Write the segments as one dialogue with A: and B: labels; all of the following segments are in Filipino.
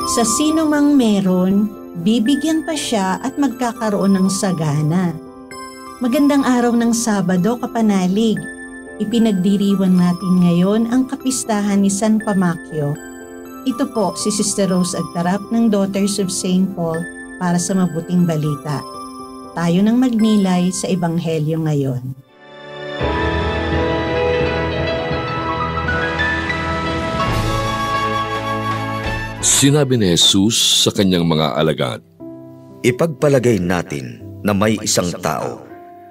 A: Sa sino mang meron, bibigyan pa siya at magkakaroon ng sagana. Magandang araw ng Sabado, kapanalig. Ipinagdiriwang natin ngayon ang kapistahan ni San Pamacio. Ito po si Sister Rose Agtarap ng Daughters of St. Paul para sa mabuting balita. Tayo nang magnilay sa Ebanghelyo ngayon.
B: Sinabi ni Jesus sa kanyang mga alagad,
C: "Ipagpalagay natin na may isang tao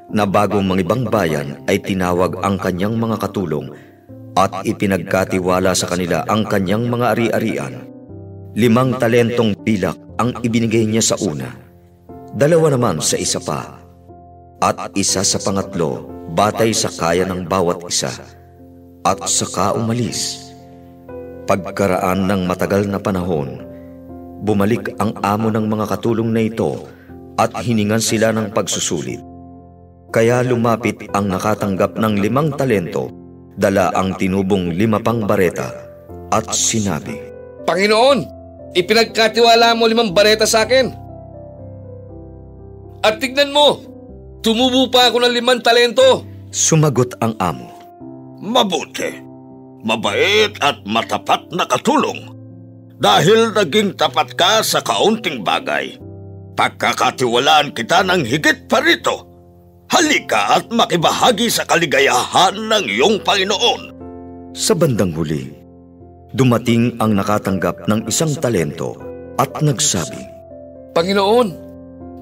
C: na bagong mangibang bayan ay tinawag ang kanyang mga katulong at ipinagkatiwala sa kanila ang kanyang mga ari-arian. 5 talentong pilak ang ibinigay niya sa una, 2 naman sa isa pa, at isa sa pangatlo batay sa kaya ng bawat isa, at saka umalis. Pagkaraan ng matagal na panahon, bumalik ang amo ng mga katulong na ito at hiningan sila ng pagsusulit. Kaya lumapit ang nakatanggap ng 5 talento, dala ang tinubong 5 pang bareta, at sinabi,
B: Panginoon, ipinagkatiwala mo 5 bareta sa akin. At tignan mo, tumubo pa ako ng 5 talento.
C: Sumagot ang amo,
D: Mabuti. Mabait at matapat na katulong. Dahil naging tapat ka sa kaunting bagay, pagkakatiwalaan kita ng higit pa rito. Halika at makibahagi sa kaligayahan ng iyong Panginoon.
C: Sa bandang huli, dumating ang nakatanggap ng 1 talento at nagsabi,
B: Panginoon,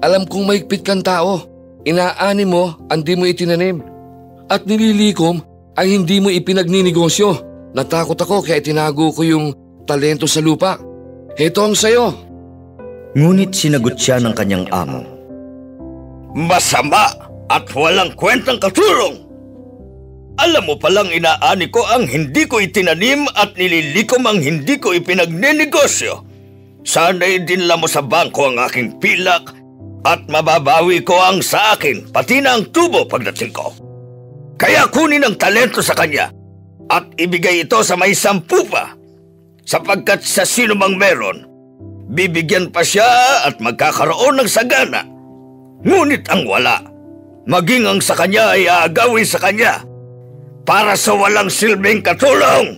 B: alam kong mahigpit kang tao. Inaani mo ang di mo itinanim, at nililikom ang hindi mo ipinagninegosyo. Natakot ako kaya tinago ko yung talento sa lupa. Heto ang sayo.
C: Ngunit sinagot siya ng kanyang amo,
D: Masama at walang kwentang katulong. Alam mo palang inaani ko ang hindi ko itinanim at nililikom ang hindi ko ipinagnenegosyo. Sana'y dinala mo sa bangko ang aking pilak at mababawi ko ang sa akin, pati na ang tubo pagdating ko. Kaya kunin ang talento sa kanya at ibigay ito sa may 10 pa, sapagkat sa sino mang meron, bibigyan pa siya at magkakaroon ng sagana. Ngunit ang wala, maging ang sa kanya ay aagawin sa kanya, para sa walang silbing katulong.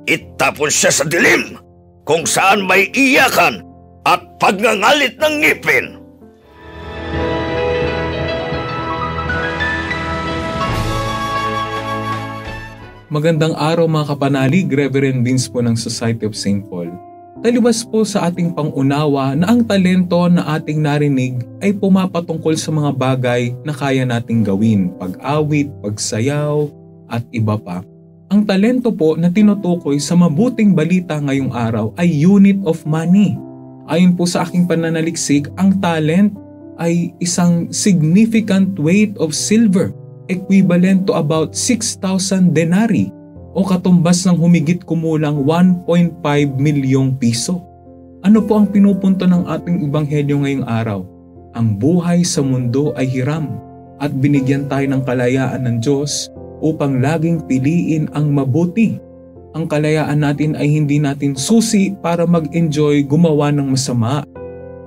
D: Itapon siya sa dilim, kung saan may iyakan at pagngangalit ng ngipin."
E: Magandang araw mga kapanalig, Reverend Vince po ng Society of St. Paul. Talibas po sa ating pangunawa na ang talento na ating narinig ay pumapatungkol sa mga bagay na kaya nating gawin, pag-awit, pagsayaw, at iba pa. Ang talento po na tinutukoy sa mabuting balita ngayong araw ay unit of money. Ayon po sa aking pananaliksik, ang talent ay isang significant weight of silver, equivalent to about 6,000 denari o katumbas ng humigit kumulang 1.5 milyong piso. Ano po ang pinupunto ng ating ebanghelyo ngayong araw? Ang buhay sa mundo ay hiram at binigyan tayo ng kalayaan ng Diyos upang laging piliin ang mabuti. Ang kalayaan natin ay hindi natin susi para mag-enjoy gumawa ng masama,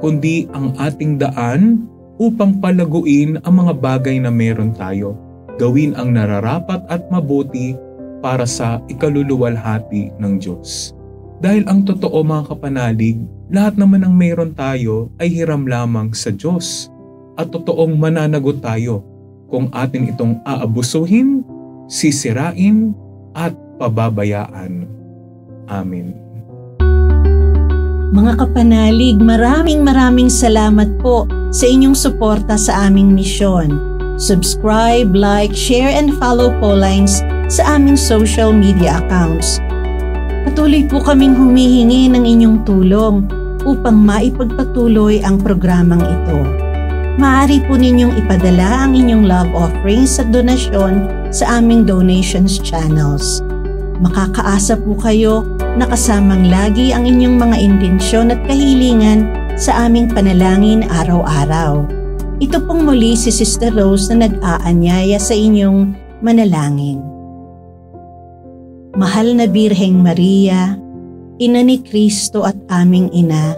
E: kundi ang ating daan upang palaguin ang mga bagay na meron tayo. Gawin ang nararapat at mabuti para sa ikaluluwalhati ng Diyos. Dahil ang totoo mga kapanalig, lahat naman ng meron tayo ay hiram lamang sa Diyos. At totoong mananagot tayo kung atin itong aabusuhin, sisirain at pababayaan. Amen.
A: Mga kapanalig, maraming salamat po sa inyong suporta sa aming misyon. Subscribe, like, share, and follow Paulines sa aming social media accounts. Patuloy po kaming humihingi ng inyong tulong upang maipagpatuloy ang programang ito. Maaari po ninyong ipadala ang inyong love offerings at donasyon sa aming donations channels. Makakaasa po kayo na kasamang lagi ang inyong mga intensyon at kahilingan sa aming panalangin araw-araw. Ito pong muli si Sister Rose na nag-aanyaya sa inyong manalangin. Mahal na Birheng Maria, Ina ni Kristo at aming ina,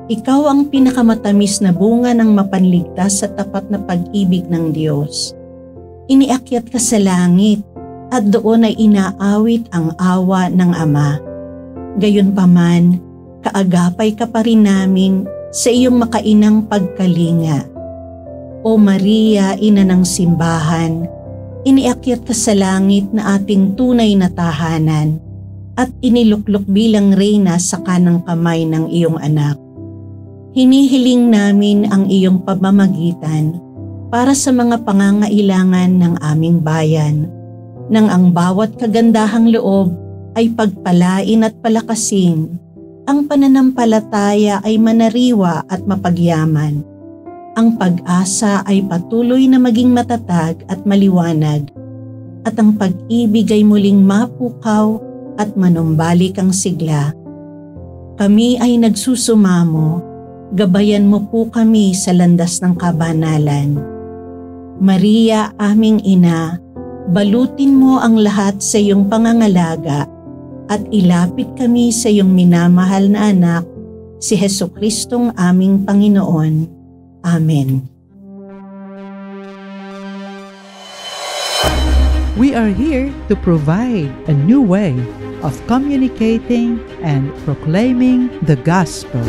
A: ikaw ang pinakamatamis na bunga ng mapanligtas sa tapat na pag-ibig ng Diyos. Iniakyat ka sa langit at doon ay inaawit ang awa ng Ama. Gayunpaman, kaagapay ka pa rin namin sa iyong makainang pagkalinga. O Maria, ina ng simbahan, iniakyat ka sa langit na ating tunay na tahanan at iniluklok bilang reyna sa kanang kamay ng iyong anak. Hinihiling namin ang iyong pamamagitan para sa mga pangangailangan ng aming bayan, nang ang bawat kagandahang loob ay pagpalain at palakasin, ang pananampalataya ay manariwa at mapagyaman, ang pag-asa ay patuloy na maging matatag at maliwanag, at ang pag-ibig ay muling mapukaw at manumbalik ang sigla. Kami ay nagsusumamo, gabayan mo po kami sa landas ng kabanalan. Maria, aming ina, balutin mo ang lahat sa iyong pangangalaga at ilapit kami sa iyong minamahal na anak, si Jesucristong aming Panginoon. Amen.
F: We are here to provide a new way of communicating and proclaiming the gospel.